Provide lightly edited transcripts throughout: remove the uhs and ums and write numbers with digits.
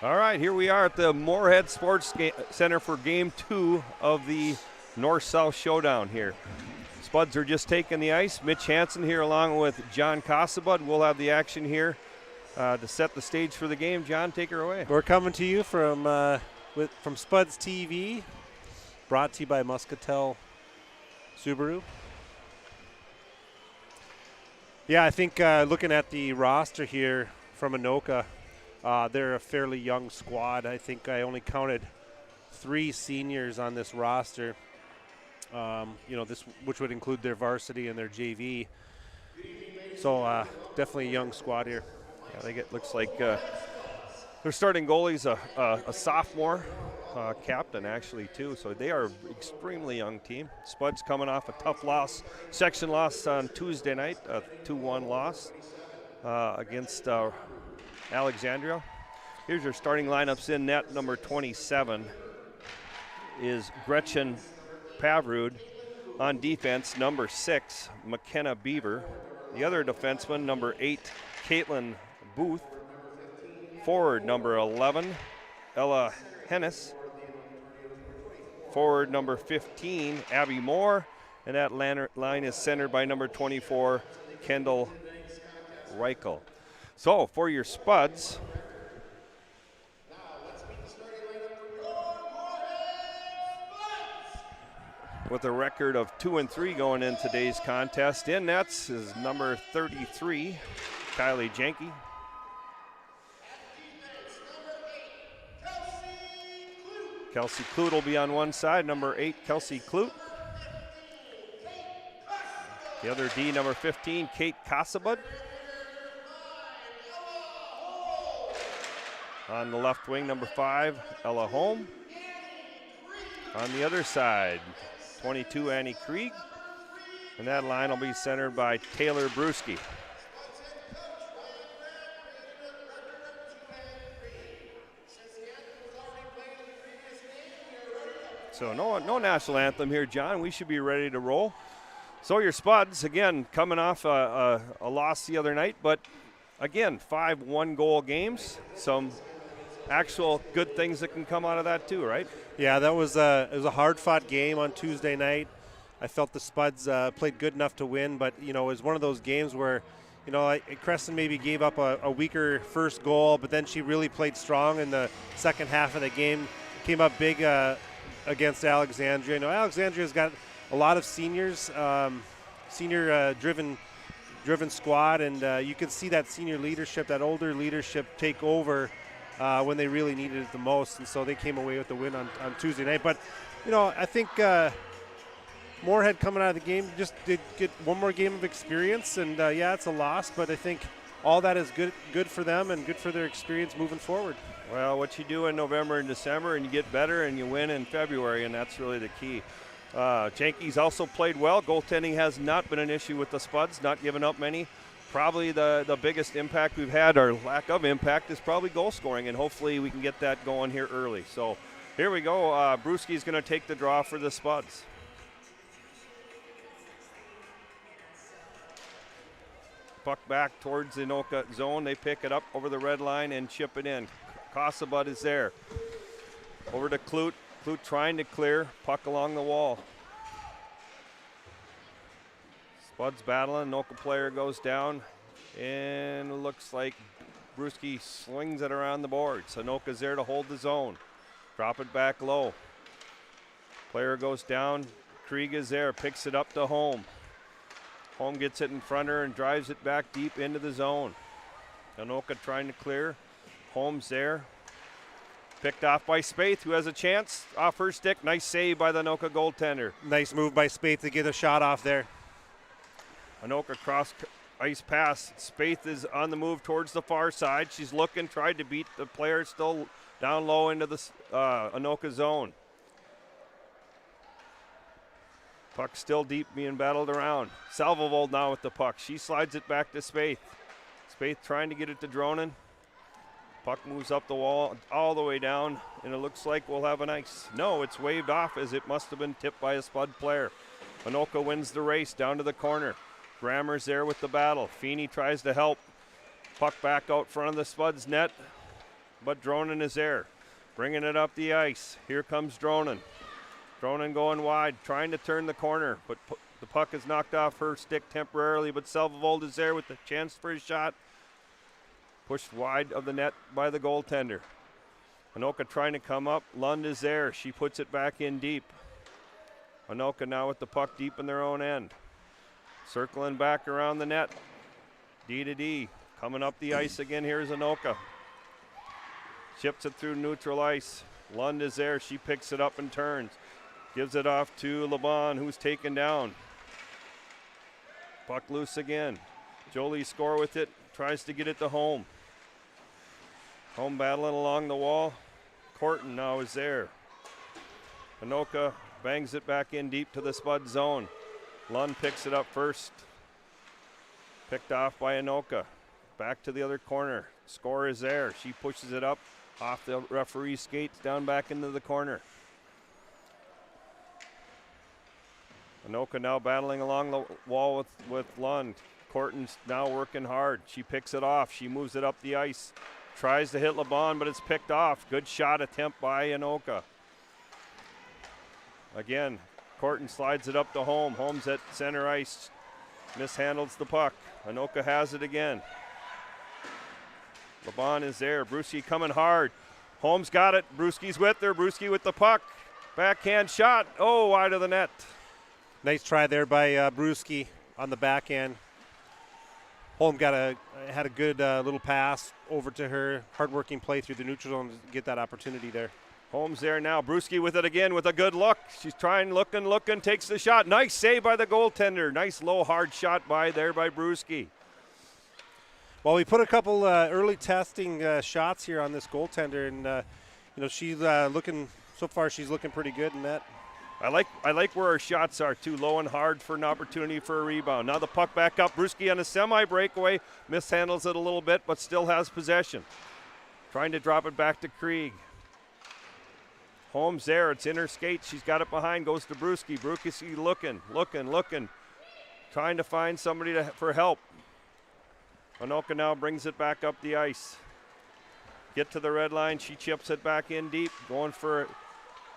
All right, here we are at the Moorhead Sports Center for Game 2 of the North-South Showdown here. Spuds are just taking the ice. Mitch Hansen here along with John Cassabud. We'll have the action here to set the stage for the game. John, take her away. We're coming to you from Spuds TV, brought to you by Muscatel Subaru. Yeah, I think looking at the roster here from Anoka, they're a fairly young squad. I think I only counted 3 seniors on this roster. This which would include their varsity and their JV. So definitely a young squad here. Yeah, looks like their starting goalie's a sophomore captain actually too. So they are extremely young team. Spuds coming off a tough section loss on Tuesday night, a 2-1 loss against Alexandria. Here's your starting lineups in net. Number 27 is Gretchen Pavrud. On defense, number 6, McKenna Beaver. The other defenseman, number 8, Caitlin Booth. Forward, number 11, Ella Hennis. Forward, number 15, Abby Moore. And that line is centered by number 24, Kendall Reichel. So, for your Spuds, with a record of 2-3 going in today's contest. In nets is number 33, Kylie Jenke. Kelsey Clute will be on one side, number 8, Kelsey Clute. The other D, number 15, Kate Cassabud. On the left wing, number 5, Ella Holm. On the other side, 22, Annie Krieg. And that line will be centered by Taylor Brewski. So no national anthem here, John. We should be ready to roll. So your Spuds, again, coming off a loss the other night, but again, 5 one-goal games. Some actual good things that can come out of that too, right? Yeah, it was a hard-fought game on Tuesday night. I felt the Spuds played good enough to win, but it was one of those games where Crescent maybe gave up a weaker first goal, but then she really played strong in the second half of the game. Came up big against Alexandria. Alexandria's got a lot of seniors, senior-driven squad, and you can see that senior leadership, that older leadership take over when they really needed it the most, and so they came away with the win on Tuesday night. But, I think Moorhead coming out of the game just did get one more game of experience, and it's a loss, but I think all that is good for them and good for their experience moving forward. Well, what you do in November and December, and you get better, and you win in February, and that's really the key. Jenke's also played well. Goaltending has not been an issue with the Spuds, not giving up many. Probably the biggest impact we've had, or lack of impact, is probably goal scoring, and hopefully we can get that going here early. So here we go. Brewski's going to take the draw for the Spuds. Puck back towards the Anoka zone. They pick it up over the red line and chip it in. Cassabud is there. Over to Clute. Clute trying to clear. Puck along the wall. Spuds battling. Anoka player goes down. And it looks like Brewski swings it around the boards. Anoka's there to hold the zone. Drop it back low. Player goes down. Krieg is there. Picks it up to Holm. Holm gets it in front of her and drives it back deep into the zone. Anoka trying to clear. Holm's there. Picked off by Spaeth, who has a chance off her stick. Nice save by the Anoka goaltender. Nice move by Spaeth to get a shot off there. Anoka cross ice pass. Spaeth is on the move towards the far side. She's looking, tried to beat the player, still down low into the Anoka zone. Puck still deep, being battled around. Salvovold now with the puck. She slides it back to Spaeth. Spaeth trying to get it to Dronen. Puck moves up the wall all the way down, and it looks like we'll have an ice. No, it's waved off, as it must have been tipped by a Spud player. Anoka wins the race down to the corner. Grammer's there with the battle. Feeney tries to help. Puck back out front of the Spuds net. but Dronen is there. Bringing it up the ice. Here comes Dronen. Dronen going wide, trying to turn the corner, but the puck is knocked off her stick temporarily, but Salvold is there with the chance for a shot. Pushed wide of the net by the goaltender. Anoka trying to come up. Lund is there. She puts it back in deep. Anoka now with the puck deep in their own end. Circling back around the net. D to D. Coming up the ice again. Here's Anoka. Chips it through neutral ice. Lund is there. She picks it up and turns. Gives it off to Laban, who's taken down. Puck loose again. Jolie score with it. Tries to get it to home. Home battling along the wall. Corton now is there. Anoka bangs it back in deep to the Spud zone. Lund picks it up first. Picked off by Anoka. Back to the other corner. Score is there. She pushes it up off the referee's skates down back into the corner. Anoka now battling along the wall with Lund. Corton's now working hard. She picks it off. She moves it up the ice. Tries to hit Laban, but it's picked off. Good shot attempt by Anoka. Again, Corton slides it up to Holm. Holmes at center ice. Mishandles the puck. Anoka has it again. Laban is there. Brewski coming hard. Holmes got it. Brewski's with her. Brewski with the puck. Backhand shot. Oh, wide of the net. Nice try there by Brewski on the backhand. Holm had a good little pass over to her. Hard-working play through the neutral zone to get that opportunity there. Holmes there now. Brewski with it again with a good look. She's trying, looking, takes the shot. Nice save by the goaltender. Nice low, hard shot by Brewski. Well, we put a couple early testing shots here on this goaltender, and she's looking. So far, she's looking pretty good in that. I like where her shots are too, low and hard for an opportunity for a rebound. Now the puck back up. Brewski on a semi-breakaway, mishandles it a little bit, but still has possession. Trying to drop it back to Krieg. Holmes there. It's in her skates. She's got it behind. Goes to Brewski. Brewski looking. Trying to find somebody for help. Anoka now brings it back up the ice. Get to the red line. She chips it back in deep. Going for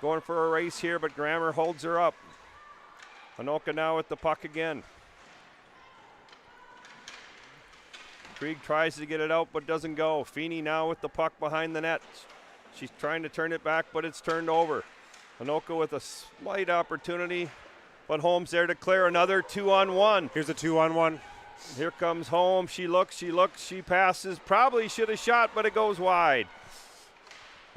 a race here, but Grammer holds her up. Anoka now with the puck again. Krieg tries to get it out, but doesn't go. Feeney now with the puck behind the net. She's trying to turn it back, but it's turned over. Anoka with a slight opportunity, but Holmes there to clear another 2-on-1. Here's a 2-on-1. Here comes Holmes. She looks, she passes. Probably should have shot, but it goes wide.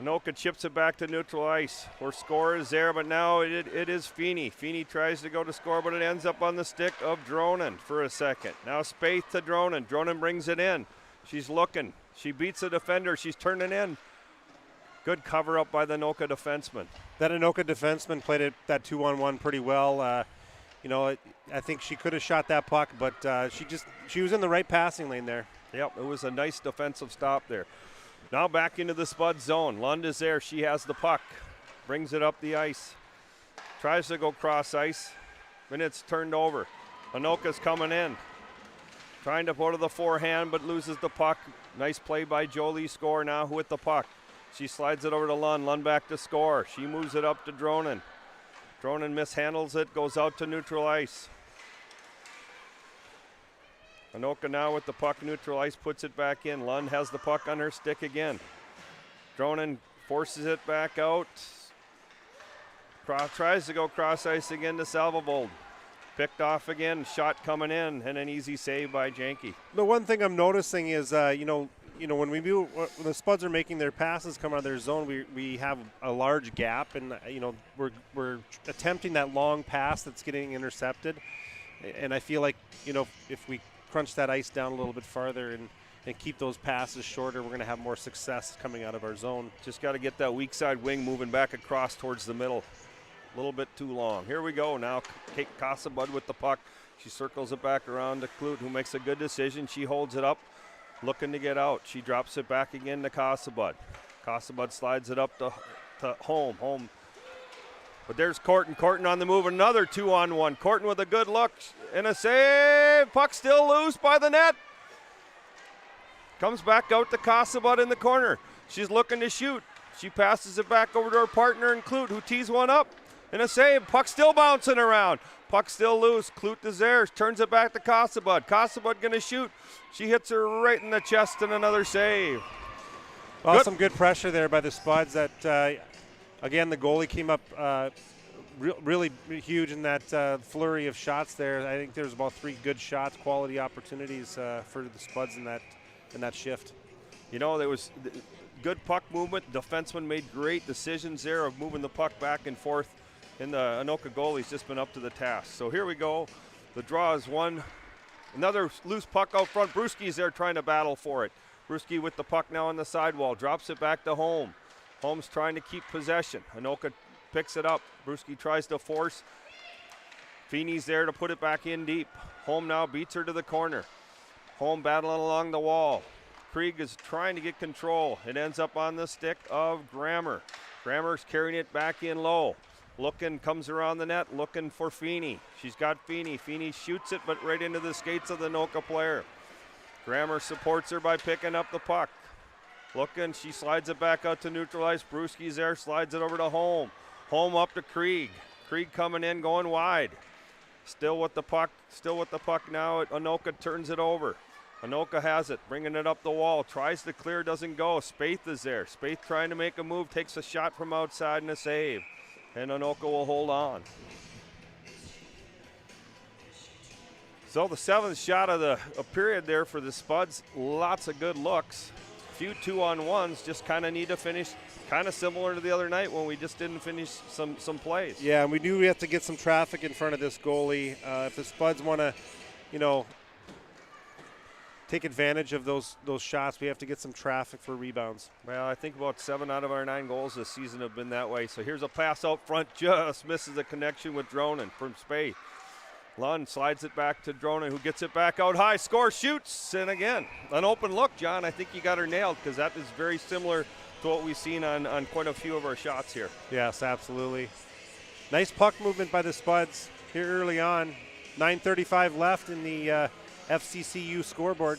Anoka chips it back to neutral ice. Her score is there, but now it is Feeney. Feeney tries to go to score, but it ends up on the stick of Dronen for a second. Now Spaeth to Dronen. Dronen brings it in. She's looking. She beats the defender. She's turning in. Good cover up by the Anoka defenseman. That Anoka defenseman played that 2-on-1 pretty well. I think she could have shot that puck, but she was in the right passing lane there. Yep, it was a nice defensive stop there. Now back into the Spud zone. Lund is there. She has the puck. Brings it up the ice. Tries to go cross ice. And it's turned over. Anoka's coming in. Trying to go to the forehand, but loses the puck. Nice play by Jolie. Score now with the puck. She slides it over to Lund. Lund back to score. She moves it up to Dronen. Dronen mishandles it. Goes out to neutral ice. Anoka now with the puck neutral ice, puts it back in. Lund has the puck on her stick again. Dronen forces it back out. Tries to go cross ice again to Salvold. Picked off again, shot coming in, and an easy save by Janke. The one thing I'm noticing is, when the Spuds are making their passes come out of their zone, we have a large gap, and we're attempting that long pass that's getting intercepted. And I feel like if we crunch that ice down a little bit farther and keep those passes shorter, we're going to have more success coming out of our zone. Just got to get that weak side wing moving back across towards the middle. A little bit too long. Here we go now. Kate Cassabud with the puck. She circles it back around to Clute, who makes a good decision. She holds it up, looking to get out. She drops it back again to Cassabud. Cassabud slides it up to Holm. But there's Corton. Corton on the move. Another 2-on-1. Corton with a good look and a save. Puck still loose by the net. Comes back out to Cassabud in the corner. She's looking to shoot. She passes it back over to her partner in Clute, who tees one up. And a save. Puck still bouncing around. Puck still loose. Clute is there. Turns it back to Casabud. Casabud going to shoot. She hits her right in the chest and another save. Well, some good pressure there by the Spuds. That again, the goalie came up really huge in that flurry of shots there. I think there's about 3 good shots, quality opportunities for the Spuds in that shift. You know, there was good puck movement. Defenseman made great decisions there of moving the puck back and forth. And the Anoka goalie's just been up to the task. So here we go. The draw is one. Another loose puck out front. Brewski's there trying to battle for it. Brewski with the puck now on the sidewall. Drops it back to Holm. Holm's trying to keep possession. Anoka picks it up. Brewski tries to force. Feeney's there to put it back in deep. Holm now beats her to the corner. Holm battling along the wall. Krieg is trying to get control. It ends up on the stick of Grammer. Grammer's carrying it back in low. Looking, comes around the net, looking for Feeney. She's got Feeney. Feeney shoots it, but right into the skates of the Anoka player. Grammer supports her by picking up the puck. Looking, she slides it back out to neutralize. Brewski's there, slides it over to Holm. Holm up to Krieg. Krieg coming in, going wide. Still with the puck now. Anoka turns it over. Anoka has it, bringing it up the wall. Tries to clear, doesn't go. Spaeth is there. Spaeth trying to make a move, takes a shot from outside and a save. And Anoka will hold on. So the 7th shot of the period there for the Spuds. Lots of good looks. Few 2-on-1s, just kind of need to finish. Kind of similar to the other night when we just didn't finish some plays. Yeah, and we knew we have to get some traffic in front of this goalie. If the Spuds want to, take advantage of those shots, we have to get some traffic for rebounds. Well, I think about 7 out of our 9 goals this season have been that way. So here's a pass out front, just misses the connection with Dronen from Spaeth. Lund slides it back to Dronen, who gets it back out high, scores, shoots, and again, an open look, John. I think you got her nailed because that is very similar to what we've seen on quite a few of our shots here. Yes, absolutely. Nice puck movement by the Spuds here early on. 9:35 left in the FCCU scoreboard.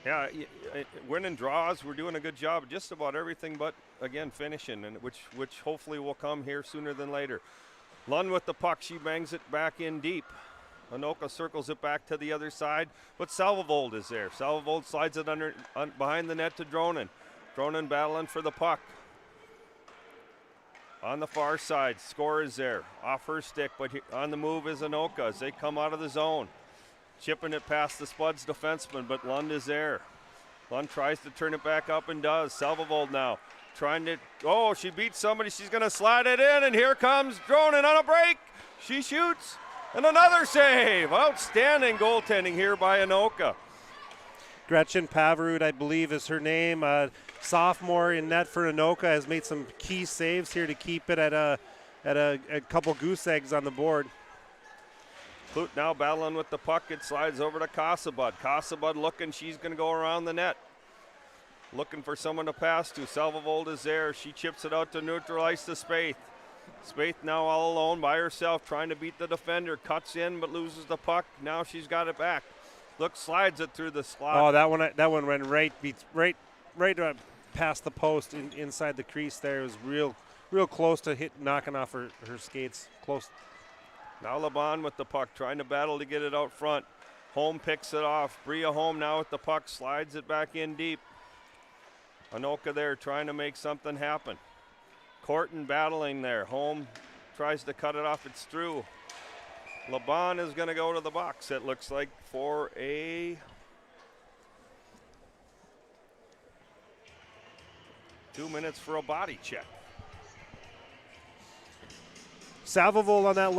Yeah, winning draws, we're doing a good job just about everything but, again, finishing, and which hopefully will come here sooner than later. Lund with the puck, she bangs it back in deep. Anoka circles it back to the other side, but Salvold is there. Salvold slides it behind the net to Dronen. Dronen battling for the puck. On the far side, score is there. Off her stick, but on the move is Anoka as they come out of the zone. Chipping it past the Spuds defenseman, but Lund is there. Lund tries to turn it back up and does. Salvold now trying to, she beats somebody. She's going to slide it in, and here comes Dronen on a break. She shoots, and another save. Outstanding goaltending here by Anoka. Gretchen Pavarud, I believe, is her name. Sophomore in net for Anoka, has made some key saves here to keep it at a couple goose eggs on the board. Clute now battling with the puck. It slides over to Casabud. Casabud looking. She's going to go around the net. Looking for someone to pass to. Salvold is there. She chips it out to neutralize to Spaeth. Spaeth now all alone by herself trying to beat the defender. Cuts in but loses the puck. Now she's got it back. Slides it through the slot. Oh, that one went right past the post inside the crease there. It was real close to knocking off her skates. Close. Now Laban with the puck, trying to battle to get it out front. Holm picks it off. Bria Holm now with the puck, slides it back in deep. Anoka there trying to make something happen. Corton battling there. Holm tries to cut it off. It's through. Laban is going to go to the box, it looks like, for a 2 minutes for a body check. Salvold on that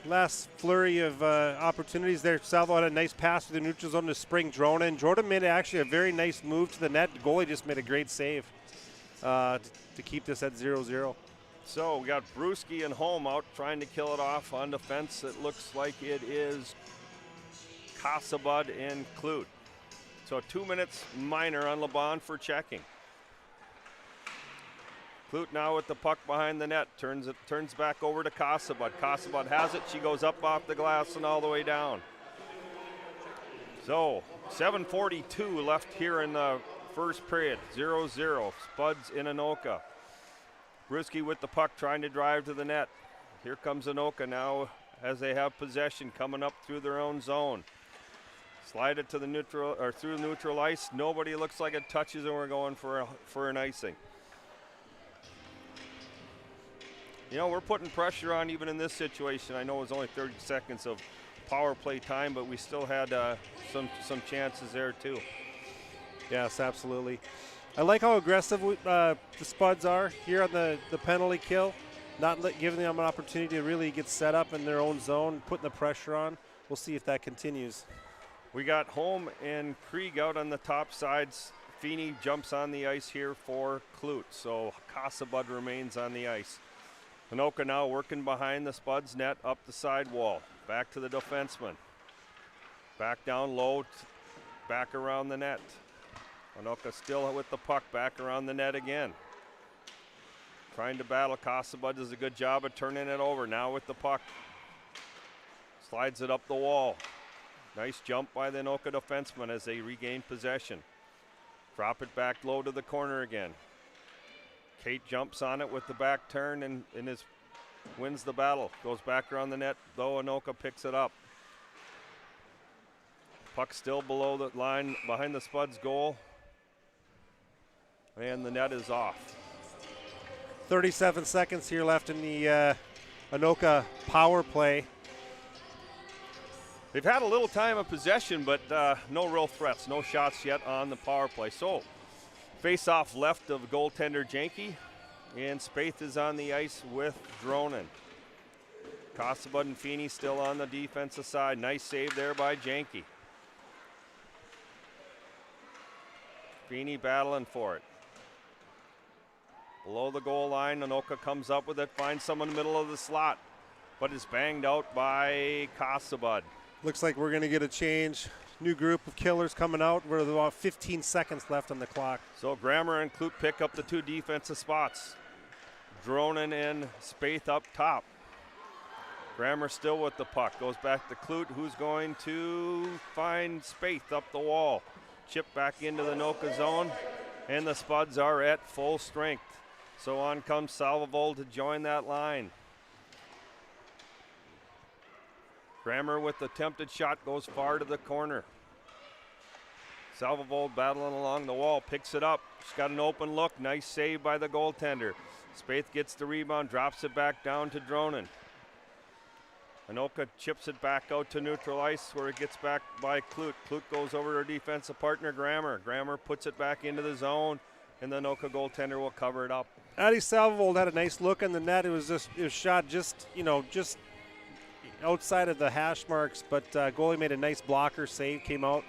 last flurry of opportunities there. Salvo had a nice pass to the neutral zone to spring Dronen. Jordan made actually a very nice move to the net. The goalie just made a great save to keep this at 0-0. So we got Brewski and Holm out trying to kill it off on defense. It looks like it is Casabud and Clute. So 2 minutes minor on Laban for checking. Clute now with the puck behind the net, turns back over to Casabud. Casabud has it. She goes up off the glass and all the way down. So 7:42 left here in the first period, 0-0. Spuds in Anoka. Bruschi with the puck trying to drive to the net. Here comes Anoka now as they have possession coming up through their own zone. Slide it to the neutral or through neutral ice. Nobody looks like it touches, and we're going for an icing. You know, we're putting pressure on even in this situation. I know it was only 30 seconds of power play time, but we still had some chances there too. Yes, absolutely. I like how aggressive the Spuds are here on the penalty kill, not giving them an opportunity to really get set up in their own zone, putting the pressure on. We'll see if that continues. We got Holm and Krieg out on the top sides. Feeney jumps on the ice here for Clute, so Kasabud remains on the ice. Anoka now working behind the Spuds net up the side wall. Back to the defenseman. Back down low, back around the net. Anoka still with the puck back around the net again. Trying to battle. Kasabud does a good job of turning it over. Now with the puck. Slides it up the wall. Nice jump by the Anoka defenseman as they regain possession. Drop it back low to the corner again. Kate jumps on it with the back turn and wins the battle. Goes back around the net, though Anoka picks it up. Puck still below the line behind the Spuds goal. And the net is off. 37 seconds here left in the Anoka power play. They've had a little time of possession, but no real threats, no shots yet on the power play. So, face-off left of goaltender Janke, and Spaeth is on the ice with Dronen. Kasabud and Feeney still on the defensive side. Nice save there by Janke. Feeney battling for it. Below the goal line, Anoka comes up with it, finds someone in the middle of the slot, but is banged out by Kasabud. Looks like we're going to get a change. New group of killers coming out. We're about 15 seconds left on the clock. So Grammer and Clute pick up the two defensive spots. Dronen and Spaeth up top. Grammer still with the puck. Goes back to Clute, who's going to find Spaeth up the wall. Chip back into the Anoka zone, and the Spuds are at full strength. So on comes Salvovold to join that line. Grammer with the attempted shot goes far to the corner. Salvovold battling along the wall, picks it up. She's got an open look. Nice save by the goaltender. Spaeth gets the rebound, drops it back down to Dronen. Anoka chips it back out to neutral ice where it gets back by Clute. Clute goes over to her defensive partner, Grammer. Grammer puts it back into the zone, and the Anoka goaltender will cover it up. Adi Salvovold had a nice look in the net. It was shot just outside of the hash marks, but goalie made a nice blocker save, came out,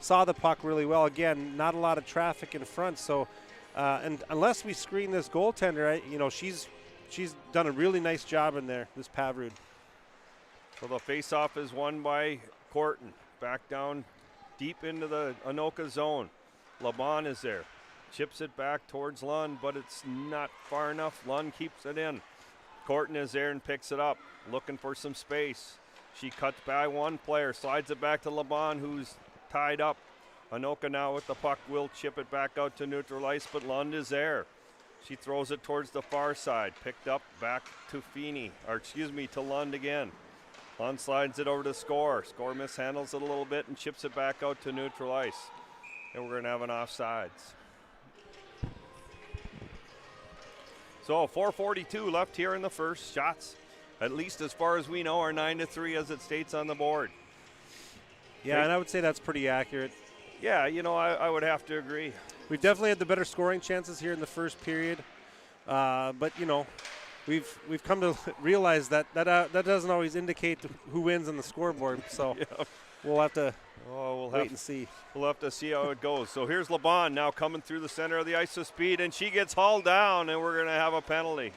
saw the puck really well. Again, not a lot of traffic in front, so and unless we screen this goaltender, she's done a really nice job in there, this Pavrud. So the faceoff is won by Corton. Back down deep into the Anoka zone. Laban is there. Chips it back towards Lund, but it's not far enough. Lund keeps it in. Corton is there and picks it up, looking for some space. She cuts by one player, slides it back to Laban, who's tied up. Anoka now with the puck will chip it back out to neutral ice, but Lund is there. She throws it towards the far side, picked up back to to Lund again. Lund slides it over to Score. Score mishandles it a little bit and chips it back out to neutral ice. And we're going to have an offsides. So 4:42 left here in the first. Shots, at least as far as we know, are 9-3 as it states on the board. Yeah, and I would say that's pretty accurate. Yeah, I would have to agree. We've definitely had the better scoring chances here in the first period, but we've come to realize that doesn't always indicate who wins on the scoreboard. So yeah. We'll have to wait and see. We'll have to see how it goes. So here's Laban now coming through the center of the ice with speed, and she gets hauled down, and we're going to have a penalty.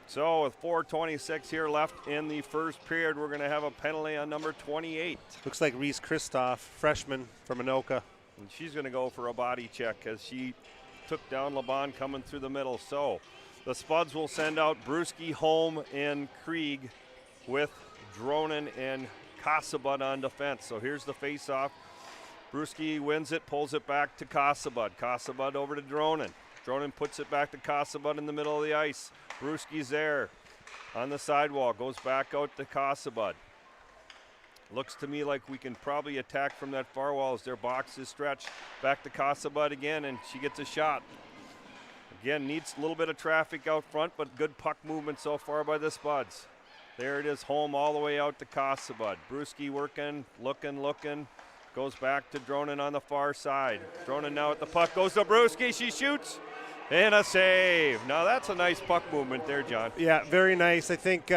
So with 4:26 here left in the first period, we're going to have a penalty on number 28. Looks like Reese Kristoff, freshman from Anoka. And she's going to go for a body check as she took down Laban coming through the middle. So the Spuds will send out Bruschi, Holm, and Krieg with Dronen and Kasabud on defense. So here's the face-off. Brewski wins it, pulls it back to Kasabud. Kasabud over to Dronin. Dronin puts it back to Kasabud in the middle of the ice. Brewski's there on the sidewall, goes back out to Kasabud. Looks to me like we can probably attack from that far wall as their box is stretched. Back to Kasabud again, and she gets a shot. Again, needs a little bit of traffic out front, but good puck movement so far by the Spuds. There it is, home all the way out to Kasabud. Brewski working, looking. Goes back to Dronin on the far side. Dronin now at the puck, goes to Brewski, she shoots, and a save. Now that's a nice puck movement there, John. Yeah, very nice. I think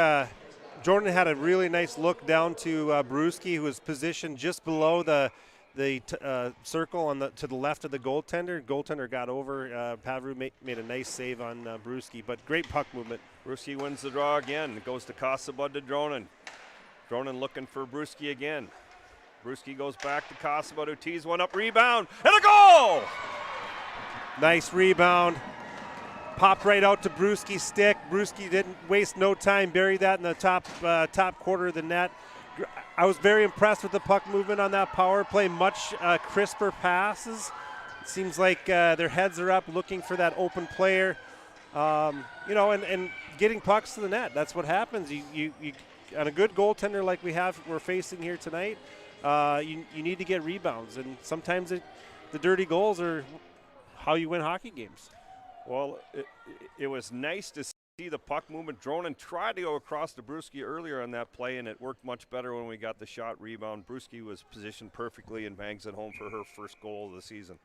Jordan had a really nice look down to Brewski, who was positioned just below the circle to the left of the goaltender. Goaltender got over. Pavru made a nice save on Brewski, but great puck movement. Brewski wins the draw again. It goes to Kasabud to Dronin. Dronin looking for Brewski again. Brewski goes back to Kasabud, who tees one up, rebound, and a goal! Nice rebound. Popped right out to Brewski's stick. Brewski didn't waste no time, buried that in the top quarter of the net. I was very impressed with the puck movement on that power play. Much crisper passes. It seems like their heads are up looking for that open player. And getting pucks to the net. That's what happens. You on a good goaltender like we're facing here tonight, you need to get rebounds, and sometimes the dirty goals are how you win hockey games. Well, it was nice to see the puck movement. Dronin tried to go across to Brewski earlier on that play, and it worked much better when we got the shot rebound. Brewski was positioned perfectly and bangs it home for her first goal of the season.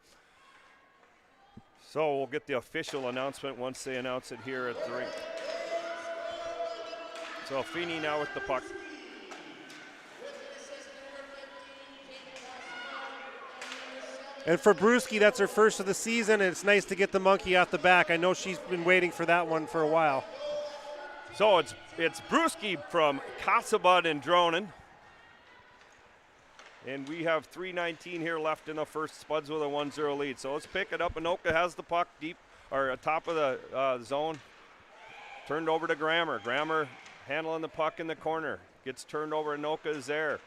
So we'll get the official announcement once they announce it here at the rink. So Feeney now with the puck. And for Brewski, that's her first of the season, and it's nice to get the monkey off the back. I know she's been waiting for that one for a while. So it's Brewski from Kasabud and Dronin. And we have 3:19 here left in the first. Spuds with a 1-0 lead. So let's pick it up. Anoka has the puck deep, or top of the zone. Turned over to Grammer. Grammer handling the puck in the corner. Gets turned over. Anoka is there.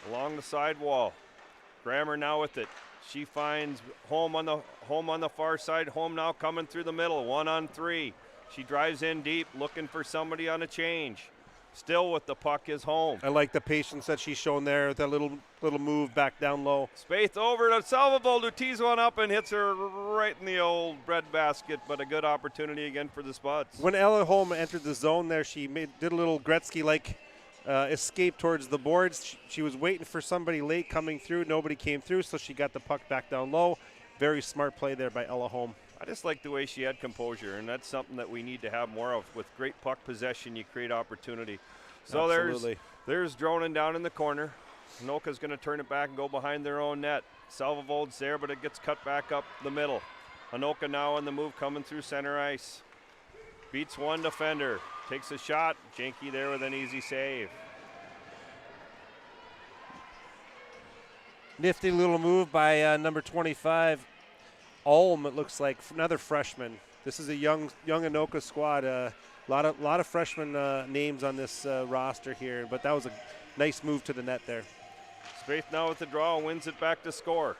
Along the sidewall. Grammer now with it. She finds Home on the far side. Home now coming through the middle. 1-on-3. She drives in deep, looking for somebody on a change. Still with the puck is Home. I like the patience that she's shown there with that little move back down low. Spath over to Salvavold, who tees one up and hits her right in the old bread basket, but a good opportunity again for the Spuds. When Ella Home entered the zone there, she did a little Gretzky-like escape towards the boards. She was waiting for somebody late coming through. Nobody came through, so she got the puck back down low. Very smart play there by Ella Home. I just like the way she had composure, and that's something that we need to have more of. With great puck possession, you create opportunity. So there's Dronin down in the corner. Anoka's going to turn it back and go behind their own net. Salvavold's there, but it gets cut back up the middle. Anoka now on the move, coming through center ice. Beats one defender. Takes a shot. Jenke there with an easy save. Nifty little move by number 25. Ulm, it looks like, another freshman. This is a young Anoka squad. A lot of freshman names on this roster here, but that was a nice move to the net there. Spath now with the draw, wins it back to Score.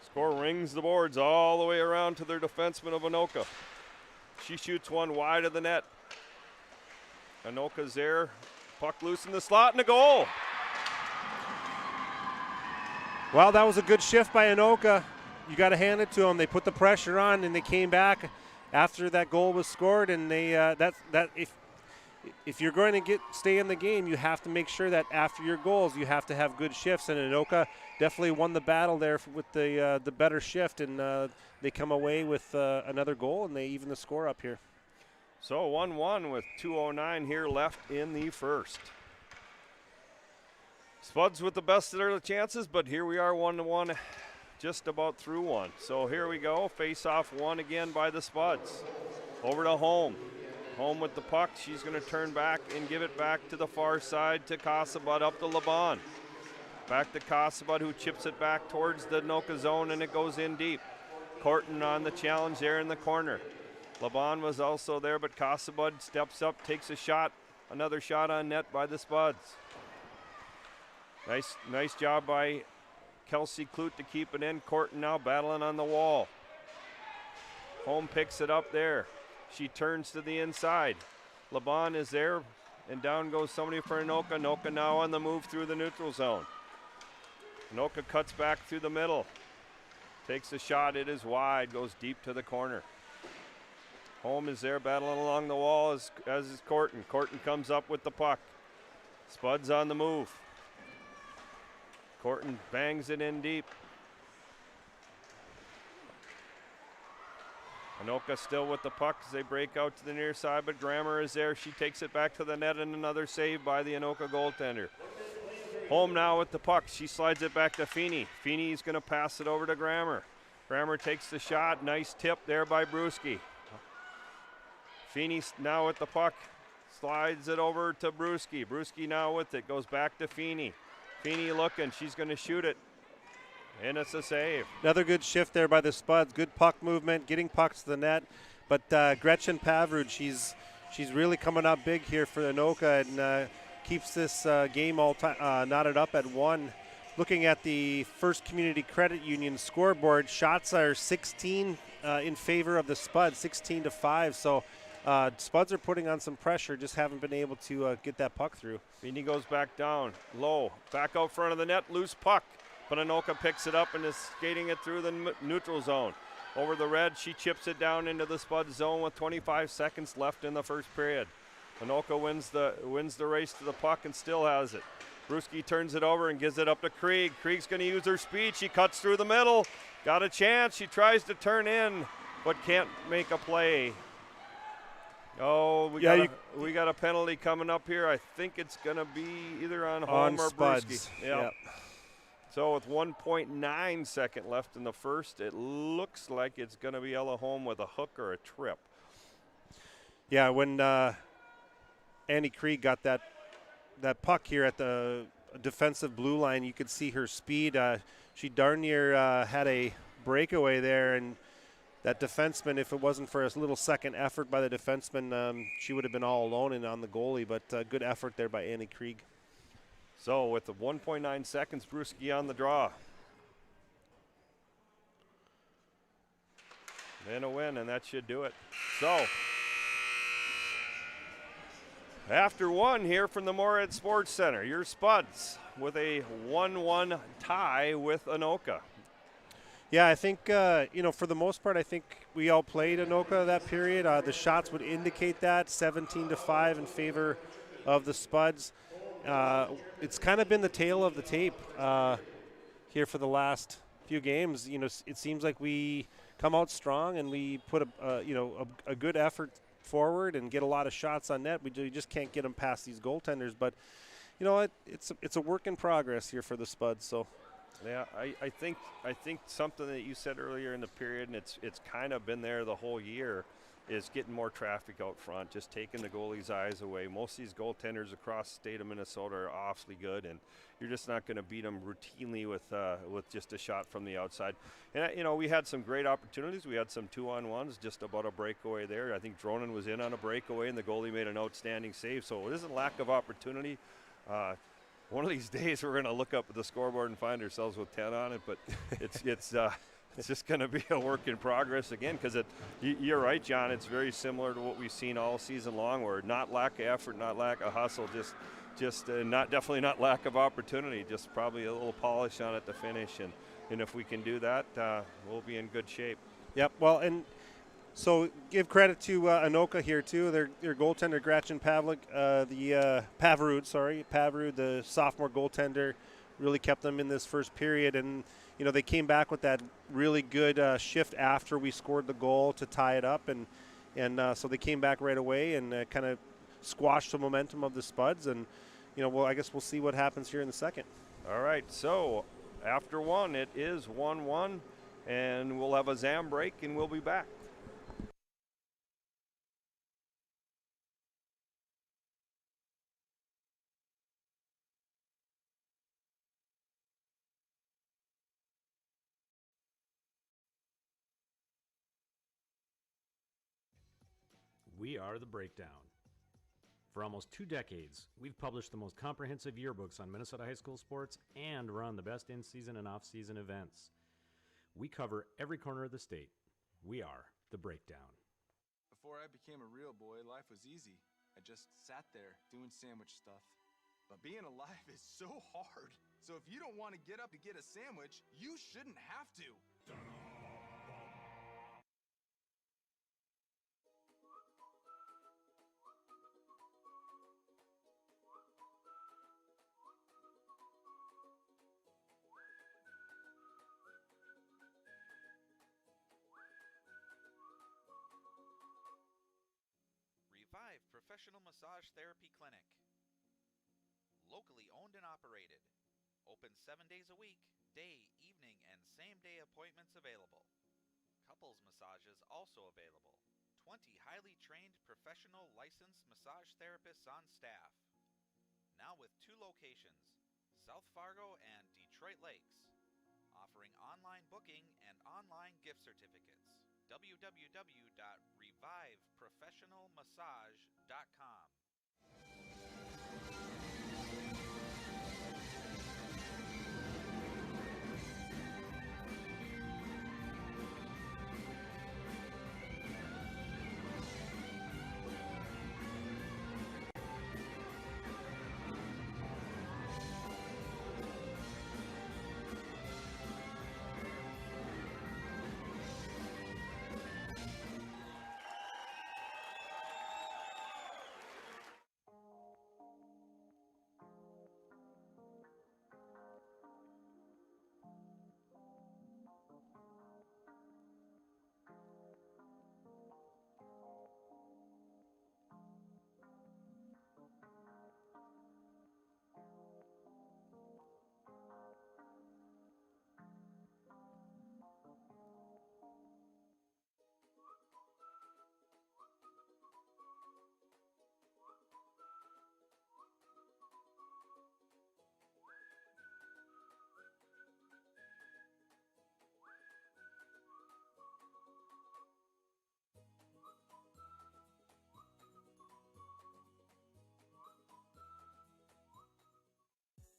Score rings the boards all the way around to their defenseman of Anoka. She shoots one wide of the net. Anoka's there. Puck loose in the slot and a goal. Well, that was a good shift by Anoka. You got to hand it to them. They put the pressure on, and they came back after that goal was scored. And they if you're going to stay in the game, you have to make sure that after your goals, you have to have good shifts. And Anoka definitely won the battle there with the better shift, and they come away with another goal, and they even the score up here. So 1-1 with 2:09 here left in the first. Spuds with the best of their chances, but here we are 1-1. Just about through one. So here we go. Face off one again by the Spuds. Over to Home. Home with the puck. She's going to turn back and give it back to the far side to Kasabud, up to Laban. Back to Kasabud, who chips it back towards the Anoka zone, and it goes in deep. Corton on the challenge there in the corner. Laban was also there, but Kasabud steps up, takes a shot. Another shot on net by the Spuds. Nice job by Kelsey Clute to keep it in. Corton now battling on the wall. Home picks it up there. She turns to the inside. Laban is there, and down goes somebody for Anoka. Anoka now on the move through the neutral zone. Anoka cuts back through the middle. Takes a shot, it is wide, goes deep to the corner. Home is there battling along the wall as is Corton. Corton comes up with the puck. Spuds on the move. Corton bangs it in deep. Anoka still with the puck as they break out to the near side, but Grammer is there. She takes it back to the net, and another save by the Anoka goaltender. Home now with the puck. She slides it back to Feeney. Feeney's going to pass it over to Grammer. Grammer takes the shot. Nice tip there by Brewski. Feeney now with the puck. Slides it over to Brewski. Brewski now with it. Goes back to Feeney. Feeney looking. She's going to shoot it. And it's a save. Another good shift there by the Spuds. Good puck movement, getting pucks to the net. But Gretchen Pavrud, she's really coming up big here for Anoka and keeps this game all knotted up at 1. Looking at the First Community Credit Union scoreboard, shots are 16 in favor of the Spuds, 16-5. So Spuds are putting on some pressure, just haven't been able to get that puck through. Feeney goes back down, low, back out front of the net, loose puck. But Anoka picks it up and is skating it through the neutral zone. Over the red, she chips it down into the Spud zone with 25 seconds left in the first period. Anoka wins the race to the puck and still has it. Brewski turns it over and gives it up to Krieg. Krieg's going to use her speed. She cuts through the middle. Got a chance. She tries to turn in, but can't make a play. Oh, we got a penalty coming up here. I think it's going to be either on Home or Spuds. Brewski. Yep. So with 1.9 second left in the first, it looks like it's going to be Ella Home with a hook or a trip. Yeah, when Annie Krieg got that puck here at the defensive blue line, you could see her speed. She darn near had a breakaway there, and that defenseman, if it wasn't for a little second effort by the defenseman, she would have been all alone and on the goalie, but good effort there by Annie Krieg. So with the 1.9 seconds, Brewski on the draw. And a win, and that should do it. So after 1 here from the Moorhead Sports Center, your Spuds with a 1-1 tie with Anoka. Yeah, I think, for the most part, I think we all played Anoka that period. The shots would indicate that, 17-5 in favor of the Spuds. It's kind of been the tale of the tape here for the last few games. It seems like we come out strong and we put a good effort forward and get a lot of shots on net. We just can't get them past these goaltenders. But it's a work in progress here for the Spuds. So. Yeah, I think something that you said earlier in the period, and it's kind of been there the whole year, is getting more traffic out front, just taking the goalie's eyes away. Most of these goaltenders across the state of Minnesota are awfully good, and you're just not going to beat them routinely with just a shot from the outside. And we had some great opportunities. We had some 2-on-1s, just about a breakaway there. I think Dronen was in on a breakaway, and the goalie made an outstanding save. So it isn't lack of opportunity. One of these days we're going to look up at the scoreboard and find ourselves with 10 on it, but it's just going to be a work in progress again, because you're right, John. It's very similar to what we've seen all season long, where not lack of effort, not lack of hustle, just definitely not lack of opportunity, just probably a little polish on it to finish. And if we can do that, we'll be in good shape. Yep. Well, and so give credit to Anoka here too. Their goaltender Gretchen Pavrud, the sophomore goaltender, really kept them in this first period, and they came back with that really good shift after we scored the goal to tie it up, and so they came back right away and kind of squashed the momentum of the Spuds, and I guess we'll see what happens here in the second. All right, so after 1, it is 1-1, and we'll have a Zam break, and we'll be back. We are The Breakdown. For almost 2 decades, we've published the most comprehensive yearbooks on Minnesota high school sports and run the best in-season and off-season events. We cover every corner of the state. We are The Breakdown. Before I became a real boy, life was easy. I just sat there doing sandwich stuff. But being alive is so hard. So if you don't want to get up to get a sandwich, you shouldn't have to. Revive Professional Massage Therapy Clinic. Locally owned and operated. Open 7 days a week, day, evening, and same-day appointments available. Couples massages also available. 20 highly trained professional licensed massage therapists on staff. Now with 2 locations, South Fargo and Detroit Lakes. Offering online booking and online gift certificates. www.reviveprofessionalmassage.com.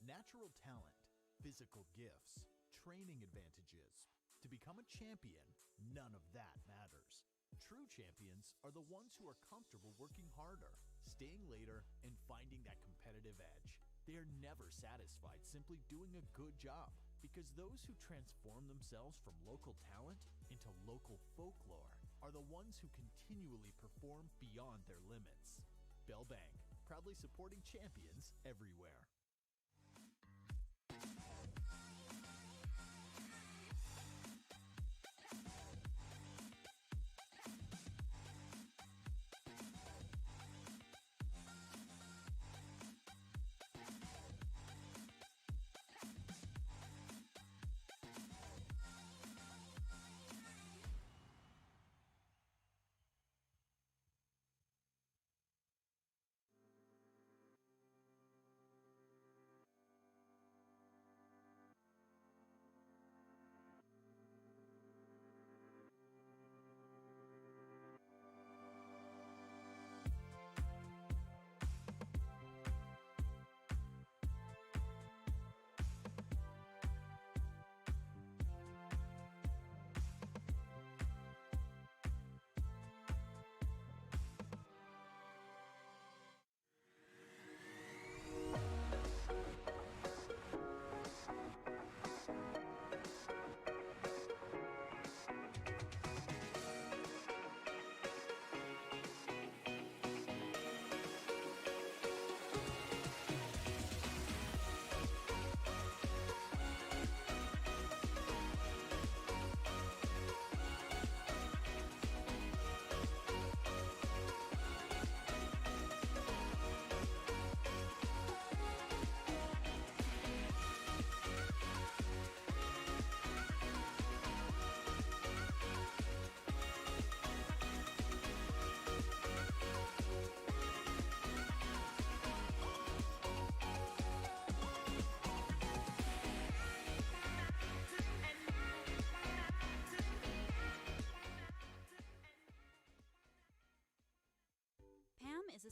Natural talent, physical gifts, training advantages. To become a champion, none of that matters. True champions are the ones who are comfortable working harder, staying later, and finding that competitive edge. They are never satisfied simply doing a good job, because those who transform themselves from local talent into local folklore are the ones who continually perform beyond their limits. Bell Bank, proudly supporting champions everywhere.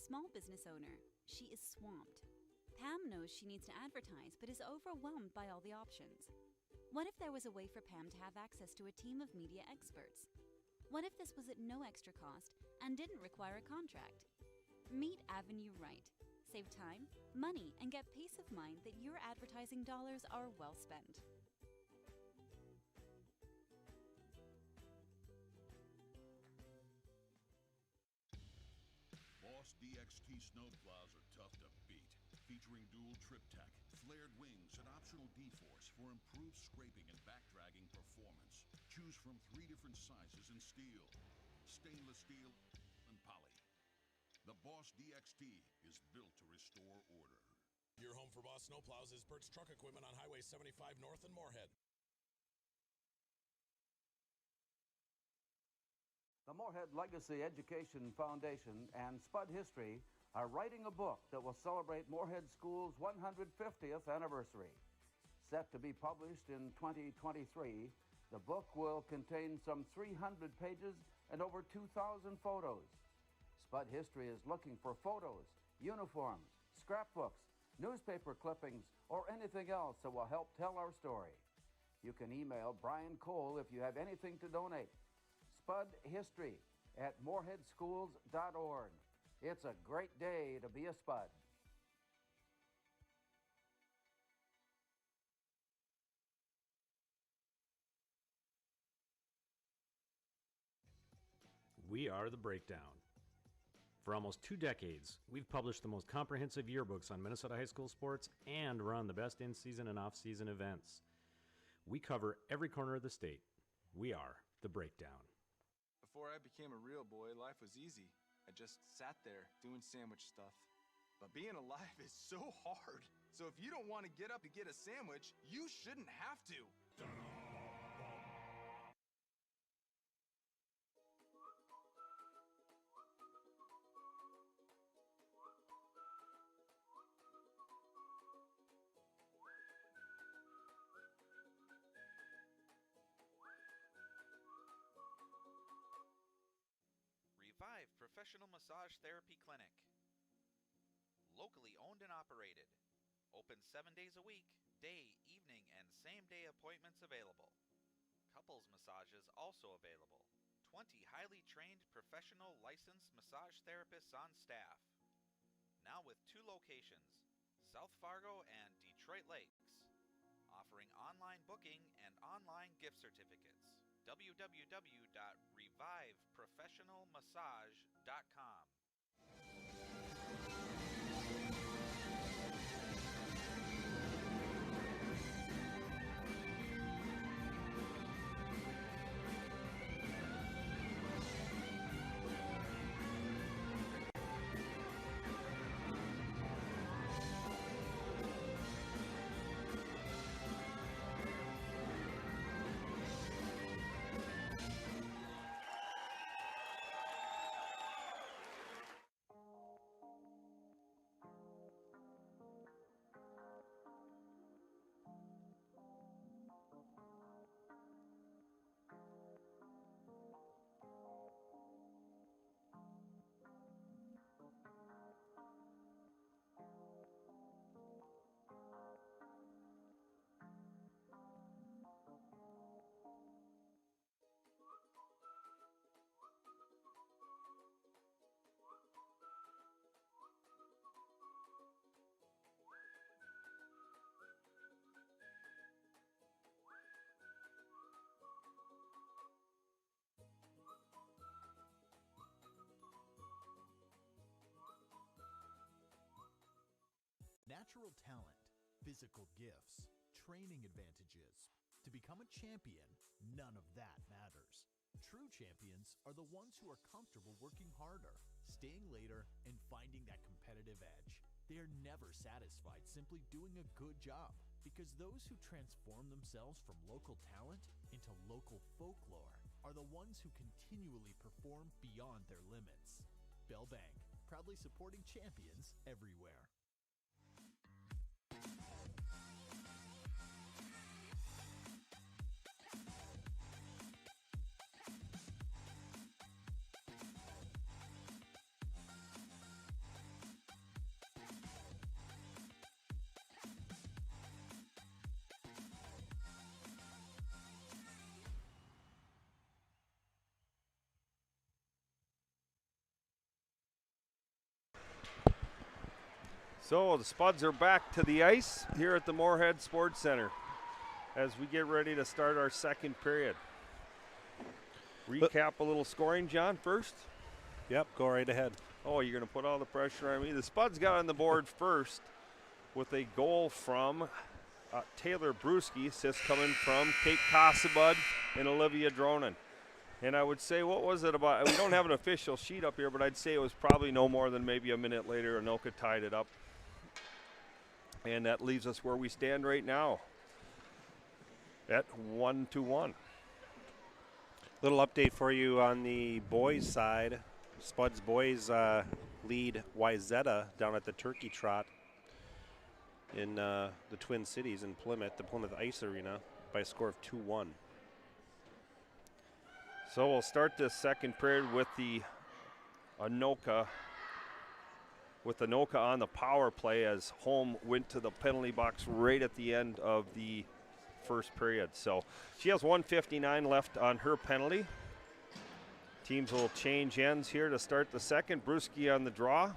small business owner. She is swamped. Pam knows she needs to advertise but is overwhelmed by all the options. What if there was a way for Pam to have access to a team of media experts? What if this was at no extra cost and didn't require a contract? Meet Avenue Right. Save time, money, and get peace of mind that your advertising dollars are well spent. Boss DXT snowplows are tough to beat. Featuring dual trip tech, flared wings, and optional D-force for improved scraping and backdragging performance. Choose from 3 different sizes in steel, stainless steel, and poly. The Boss DXT is built to restore order. Your home for Boss snowplows is Bert's Truck Equipment on Highway 75 North in Moorhead. The Moorhead Legacy Education Foundation and Spud History are writing a book that will celebrate Moorhead School's 150th anniversary. Set to be published in 2023, the book will contain some 300 pages and over 2,000 photos. Spud History is looking for photos, uniforms, scrapbooks, newspaper clippings, or anything else that will help tell our story. You can email Brian Cole if you have anything to donate. Spud History at moorheadschools.org. It's a great day to be a Spud. We are The Breakdown. For almost 2 decades, we've published the most comprehensive yearbooks on Minnesota high school sports and run the best in-season and off-season events. We cover every corner of the state. We are The Breakdown. Before I became a real boy, life was easy. I just sat there doing sandwich stuff. But being alive is so hard. So if you don't want to get up to get a sandwich, you shouldn't have to. Revive Professional Massage Therapy Clinic. Locally owned and operated. Open 7 days a week, day, evening, and same-day appointments available. Couples massages also available. 20 highly trained professional licensed massage therapists on staff. Now with 2 locations, South Fargo and Detroit Lakes. Offering online booking and online gift certificates. www.reviveprofessionalmassage.com. Natural talent, physical gifts, training advantages. To become a champion, none of that matters. True champions are the ones who are comfortable working harder, staying later, and finding that competitive edge. They are never satisfied simply doing a good job, because those who transform themselves from local talent into local folklore are the ones who continually perform beyond their limits. Bell Bank, proudly supporting champions everywhere. So the Spuds are back to the ice here at the Moorhead Sports Center as we get ready to start our second period. Recap a little scoring, John, first. Yep, go right ahead. Oh, you're going to put all the pressure on me. The Spuds got on the board first with a goal from Taylor Brewski, assist coming from Kate Cassabud and Olivia Dronin. And I would say, what was it about? We don't have an official sheet up here, but I'd say it was probably no more than maybe a minute later. Anoka tied it up. And that leaves us where we stand right now at 1-1. Little update for you on the boys' side. Spuds boys lead Wyzetta down at the Turkey Trot in the Twin Cities in Plymouth, the Plymouth Ice Arena, by a score of 2-1. So we'll start this second period with the Anoka on the power play as home went to the penalty box right at the end of the first period. So she has 1:59 left on her penalty. Teams will change ends here to start the second. Brewski on the draw,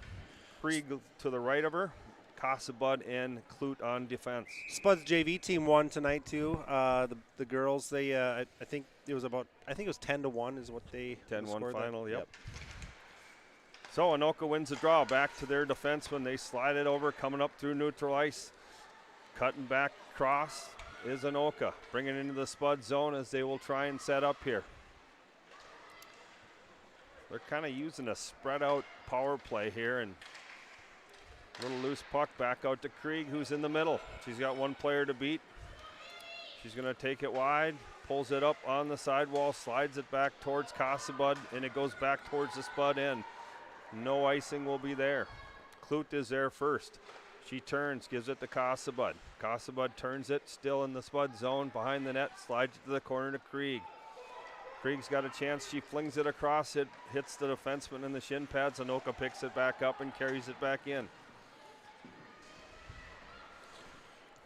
Krieg to the right of her, Cassabud and Clute on defense. Spuds JV team won tonight too. The girls, they I think it was 10-1 is what they 10-1 final. Yep. So Anoka wins the draw. Back to their defense when they slide it over, coming up through neutral ice, cutting back across is Anoka, bringing it into the Spud zone as they will try and set up here. They're kind of using a spread out power play here, and little loose puck back out to Krieg, who's in the middle. She's got one player to beat. She's going to take it wide, pulls it up on the sidewall, slides it back towards Cassabud, and it goes back towards the Spud end. No icing will be there. Clute is there first. She turns, gives it to Cassabud. Cassabud turns it, still in the Spud zone, behind the net, slides it to the corner to Krieg. Krieg's got a chance. She flings it across. It hits the defenseman in the shin pads. Anoka picks it back up and carries it back in.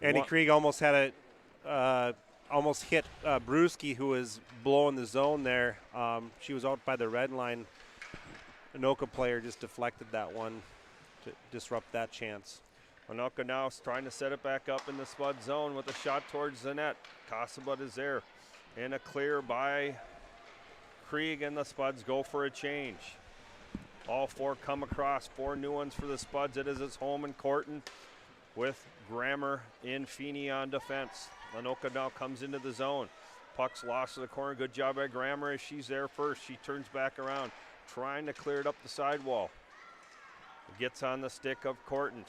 Andy Krieg almost had almost hit Brewski, who was blowing the zone there. She was out by the red line. Anoka player just deflected that one to disrupt that chance. Anoka now is trying to set it back up in the Spud zone with a shot towards the net. Cassabud is there. And a clear by Krieg, and the Spuds go for a change. All four come across. 4 new ones for the Spuds. It is its home in Corton with Grammer in Feeney on defense. Anoka now comes into the zone. Puck's lost to the corner. Good job by Grammer as she's there first. She turns back around, trying to clear it up the sidewall. Gets on the stick of Corton.